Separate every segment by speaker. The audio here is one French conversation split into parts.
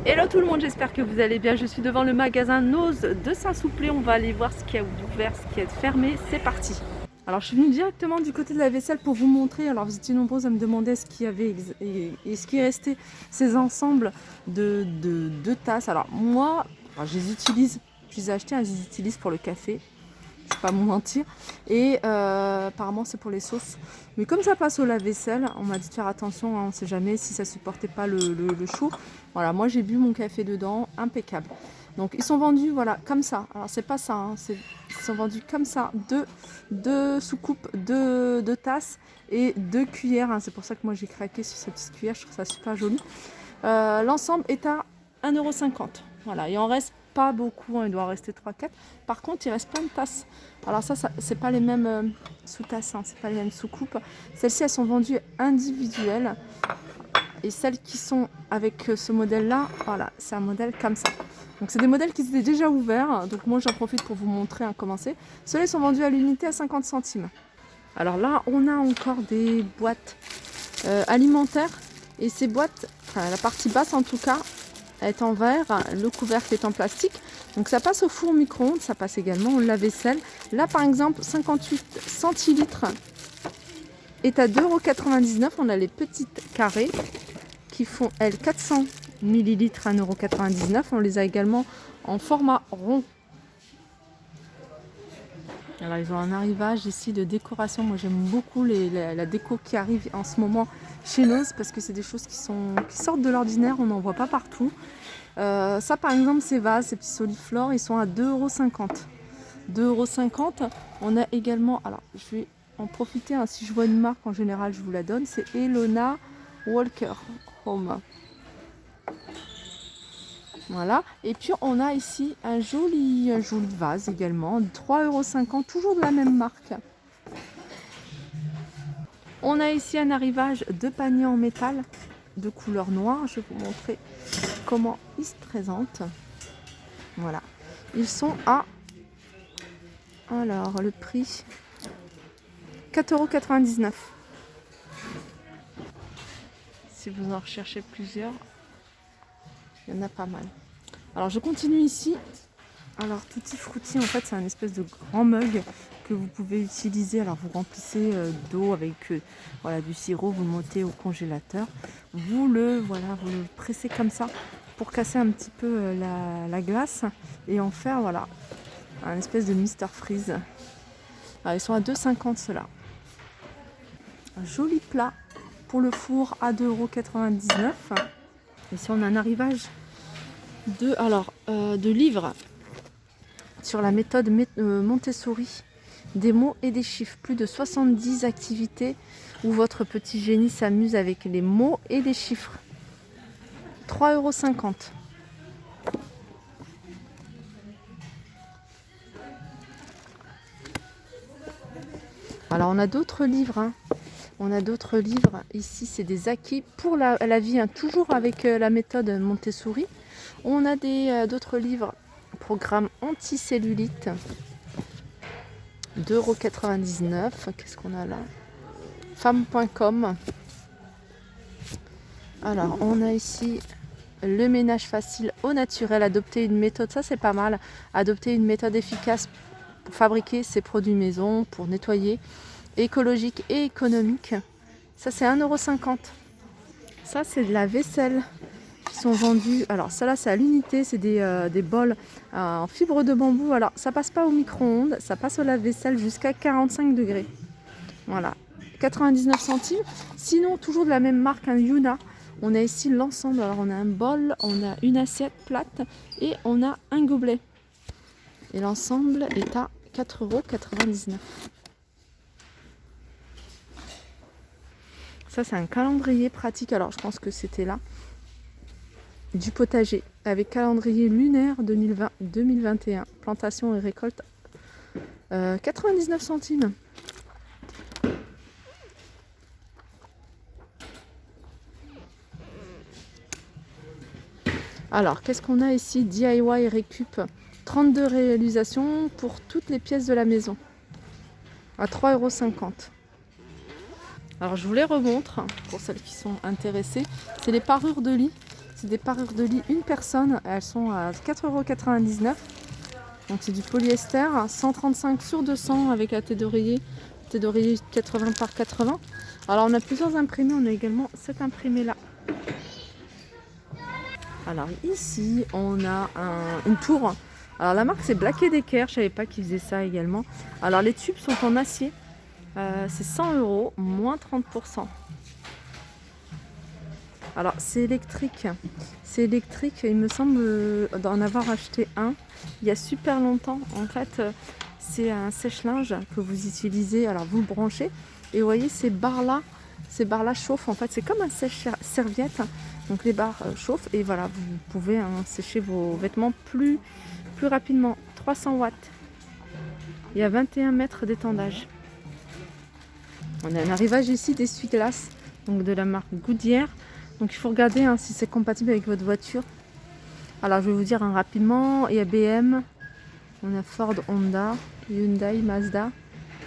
Speaker 1: Hello tout le monde, j'espère que vous allez bien. Je suis devant le magasin Nose de Saint-Souplé. On va aller voir ce qu'il y a ouvert, ce qui est fermé. C'est parti. Alors je suis venue directement du côté de la vaisselle pour vous montrer. Alors vous étiez nombreux à me demander ce qu'il y avait et ce qui restait, ces ensembles de tasses. Alors moi, je les utilise, je les ai achetés, je les utilise pour le café. Je vais pas vous mentir. Et apparemment c'est pour les sauces. Mais comme ça passe au lave-vaisselle, on m'a dit de faire attention, hein, on ne sait jamais si ça supportait pas le chaud. Voilà, moi j'ai bu mon café dedans, impeccable. Donc ils sont vendus voilà comme ça. Alors c'est pas ça, hein, ils sont vendus comme ça, deux soucoupes, deux tasses et deux cuillères. Hein. C'est pour ça que moi j'ai craqué sur cette petite cuillère, je trouve ça super joli. L'ensemble est à 1,50 €. Voilà, il en reste pas beaucoup, hein, il doit en rester 3-4. Par contre, il reste plein de tasses. Alors ça c'est pas les mêmes sous-tasses, hein, c'est pas les mêmes sous-coupes. Celles-ci, elles sont vendues individuelles. Et celles qui sont avec ce modèle-là, voilà, c'est un modèle comme ça. Donc c'est des modèles qui étaient déjà ouverts. Donc moi, j'en profite pour vous montrer à commencer. Ceux-là sont vendus à l'unité à 50 centimes. Alors là, on a encore des boîtes alimentaires. Et ces boîtes, enfin la partie basse en tout cas, est en verre, le couvercle est en plastique. Donc ça passe au four micro-ondes, ça passe également au lave-vaisselle. Là par exemple, 58 centilitres est à 2,99 €. On a les petites carrées qui font, elles, 400 ml à 1,99 €. On les a également en format rond. Alors ils ont un arrivage ici de décoration. Moi j'aime beaucoup la déco qui arrive en ce moment chez Nose parce que c'est des choses qui sortent de l'ordinaire, on n'en voit pas partout. Ça par exemple, ces vases, ces petits soliflores, ils sont à 2,50 €. 2,50 €. On a également, alors je vais en profiter, hein, si je vois une marque en général je vous la donne, c'est Elona Walker Home. Voilà, et puis on a ici un joli vase également, 3,50 €, toujours de la même marque. On a ici un arrivage de paniers en métal de couleur noire. Je vais vous montrer comment ils se présentent. Voilà, ils sont à, alors le prix 4,99 €. Si vous en recherchez plusieurs, il y en a pas mal. Alors je continue ici. Alors Tutti Frutti, en fait c'est un espèce de grand mug que vous pouvez utiliser. Alors vous remplissez d'eau avec voilà, du sirop, vous le mettez au congélateur, vous le pressez comme ça pour casser un petit peu la glace et en faire voilà un espèce de Mister Freeze. Alors, ils sont à 2,50 € ceux-là. Un joli plat pour le four à 2,99 €. Ici on a un arrivage de livres sur la méthode Montessori, des mots et des chiffres. Plus de 70 activités où votre petit génie s'amuse avec les mots et les chiffres. 3,50 €. Alors on a d'autres livres. Hein. On a d'autres livres. Ici c'est des acquis pour la vie, hein, toujours avec la méthode Montessori. On a d'autres livres. Programme anticellulite, 2,99 €. Qu'est-ce qu'on a là? Femme.com. Alors, on a ici le ménage facile au naturel. Adopter une méthode, ça c'est pas mal. Adopter une méthode efficace pour fabriquer ses produits maison, pour nettoyer, écologique et économique. Ça c'est 1,50 €. Ça c'est de la vaisselle. Sont vendus, alors ça là c'est à l'unité, c'est des bols en fibre de bambou. Alors ça passe pas au micro-ondes, ça passe au lave-vaisselle jusqu'à 45 degrés. Voilà, 99 centimes. Sinon toujours de la même marque, un Yuna. On a ici l'ensemble, alors on a un bol, on a une assiette plate et on a un gobelet. Et l'ensemble est à 4,99 €. Ça c'est un calendrier pratique, alors je pense que c'était là. Du potager avec calendrier lunaire 2020-2021, plantation et récolte, 99 centimes. Alors qu'est-ce qu'on a ici? DIY Récup, 32 réalisations pour toutes les pièces de la maison à 3,50 €. Alors je vous les remontre pour celles qui sont intéressées. C'est les parures de lit. C'est des parures de lit une personne. Elles sont à 4,99 €. Donc c'est du polyester, 135 sur 200 avec la tête d'oreiller 80 par 80. Alors on a plusieurs imprimés, on a également cet imprimé là. Alors ici on a une tour. Alors la marque c'est Black & Decker, je savais pas qu'ils faisaient ça également. Alors les tubes sont en acier, c'est 100 €, moins 30%. Alors c'est électrique, il me semble d'en avoir acheté un il y a super longtemps. En fait c'est un sèche-linge que vous utilisez, alors vous le branchez et vous voyez ces barres là chauffent, en fait c'est comme un sèche-serviette, donc les barres chauffent et voilà, vous pouvez sécher vos vêtements plus rapidement. 300 watts, il y a 21 mètres d'étendage. On a un arrivage ici d'essuie-glace, donc de la marque Goodyear. Donc il faut regarder si c'est compatible avec votre voiture. Alors je vais vous dire rapidement, il y a BM, on a Ford, Honda, Hyundai, Mazda,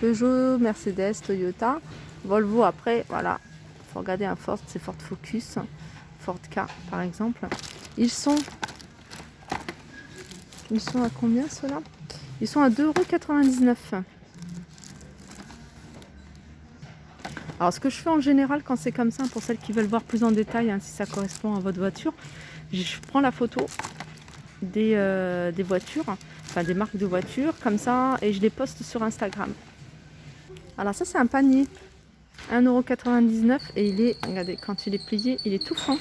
Speaker 1: Peugeot, Mercedes, Toyota, Volvo. Après voilà, il faut regarder un Ford, c'est Ford Focus, Ford K par exemple. Ils sont à combien ceux-là? Ils sont à 2,99 €. Alors ce que je fais en général quand c'est comme ça, pour celles qui veulent voir plus en détail si ça correspond à votre voiture, je prends la photo des voitures, enfin des marques de voitures comme ça, et je les poste sur Instagram. Alors ça c'est un panier, 1,99 € et il est, regardez, quand il est plié, il est tout fin.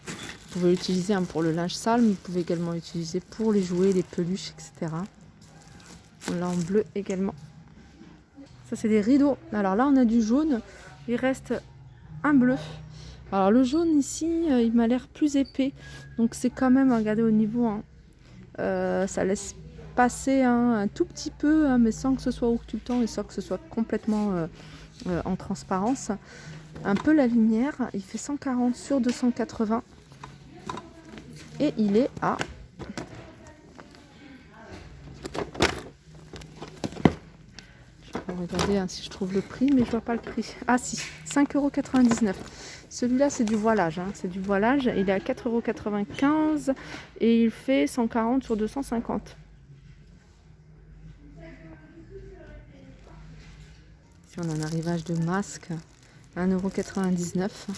Speaker 1: Vous pouvez l'utiliser pour le linge sale, mais vous pouvez également l'utiliser pour les jouets, les peluches, etc. On l'a en bleu également. Ça c'est des rideaux. Alors là on a du jaune, il reste un bleu. Alors le jaune ici il m'a l'air plus épais, donc c'est quand même, regardez au niveau, ça laisse passer un tout petit peu, mais sans que ce soit occultant et sans que ce soit complètement en transparence. Un peu la lumière, il fait 140 sur 280 et il est à regardez si je trouve le prix, mais je vois pas le prix. Ah si, 5,99 €. Celui-là c'est du voilage, c'est du voilage. Il est à 4,95 € et il fait 140 sur 250. Ici on a un arrivage de masque, 1,99 €.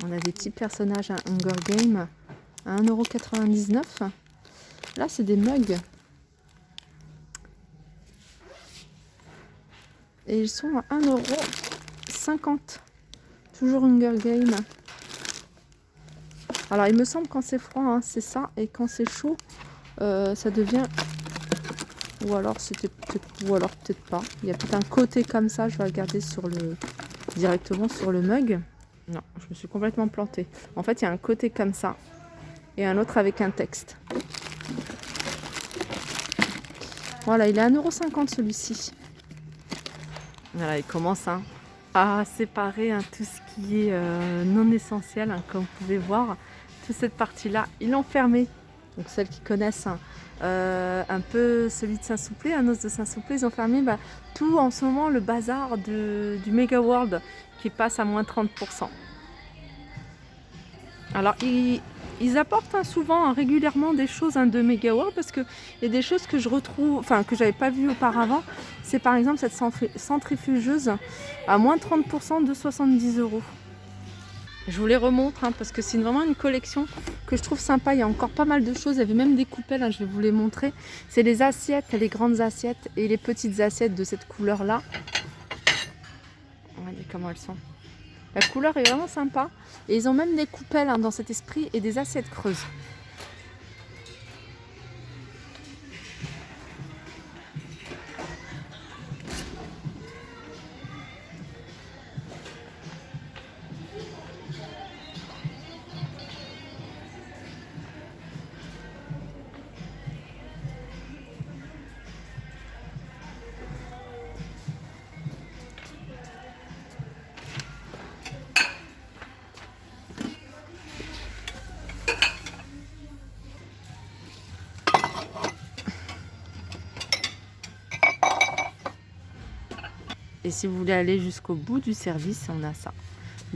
Speaker 1: On a des petits personnages à Hunger Game à 1,99 €. Là c'est des mugs et ils sont à 1,50 €. Toujours Hunger Game. Alors il me semble quand c'est froid c'est ça, et quand c'est chaud ça devient, ou alors peut-être pas, il y a peut-être un côté comme ça. Je vais regarder directement sur le mug. Non, je me suis complètement plantée. En fait il y a un côté comme ça et un autre avec un texte. Voilà, il est à 1,50 € celui-ci. Voilà, il commence à séparer tout ce qui est non essentiel, comme vous pouvez voir. Toute cette partie-là, ils l'ont fermé. Donc celles qui connaissent un peu celui de Saint-Souplé, un os de Saint-Souplé, ils ont fermé tout en ce moment, le bazar du Mega World qui passe à moins 30%. Alors ils apportent souvent régulièrement des choses de Mega World, parce qu'il y a des choses que je retrouve, que j'avais pas vues auparavant. C'est par exemple cette centrifugeuse à moins 30% de 70 €. Je vous les remontre parce que c'est vraiment une collection que je trouve sympa. Il y a encore pas mal de choses, il y avait même des coupelles, je vais vous les montrer. C'est les assiettes, les grandes assiettes et les petites assiettes de cette couleur là. Regardez comment elles sont. La couleur est vraiment sympa. Et ils ont même des coupelles dans cet esprit et des assiettes creuses. Et si vous voulez aller jusqu'au bout du service, on a ça.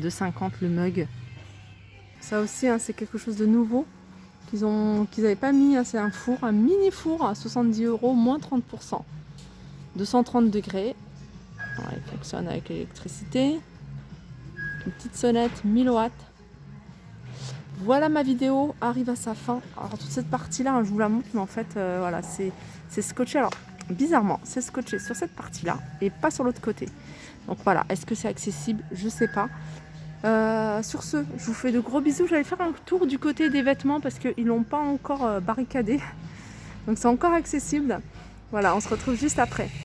Speaker 1: 2,50 le mug. Ça aussi, hein, c'est quelque chose de nouveau qu'ils n'avaient pas mis. Hein, c'est un four, un mini four à 70 €, moins 30%. 230 degrés. Alors, il fonctionne avec l'électricité. Une petite sonnette 1000 watts. Voilà, ma vidéo arrive à sa fin. Alors toute cette partie là, hein, je vous la montre, mais en fait voilà, c'est scotché. Alors bizarrement, c'est scotché sur cette partie là et pas sur l'autre côté. Donc voilà, est-ce que c'est accessible? Je sais pas. Sur ce, je vous fais de gros bisous. J'allais faire un tour du côté des vêtements parce qu'ils l'ont pas encore barricadé. Donc c'est encore accessible. Voilà, on se retrouve juste après.